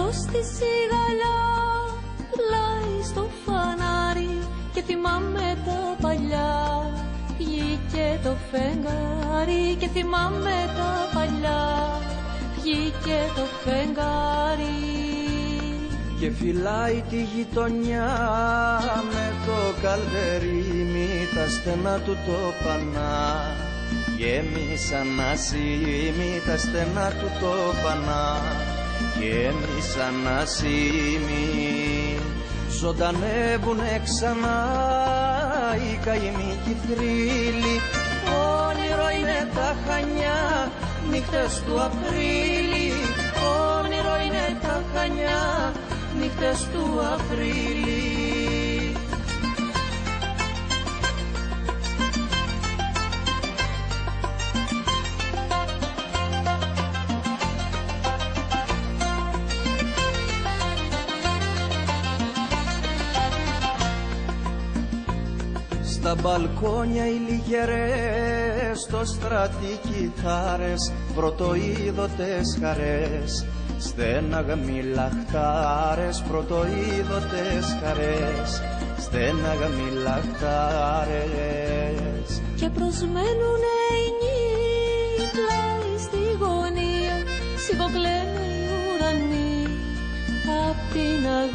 νερό στη σιγαλιά, πλάι στο φανάρι και θυμάμαι τα παλιά. Βγήκε το φεγγάρι και θυμάμαι τα παλιά. Βγήκε το φεγγάρι και φυλάει τη γειτονιά με το καλδερίμι, τα στενά του το πανά. Γέμισαν ασήμι τα στενά του το πανά. Γέμισαν ασήμι, ζωντανεύουνε ξανά οι καημοί κι οι θρύλοι. Όνειρο είναι τα Χανιά, νύχτες του Απρίλη. Όνειρο είναι τα Χανιά, νύχτες του Απρίλη. Στα μπαλκόνια οι λιγερές, στο στρατή κιθάρες, πρωτοείδωτες χαρές. Στέναγα λαχτάρες, πρωτοείδωτες χαρές. Στέναγα λαχτάρες και προσμένουνε οι νύχοι πλάι στη γωνία. Σιγοκλαίνε οι ουρανοί απ' την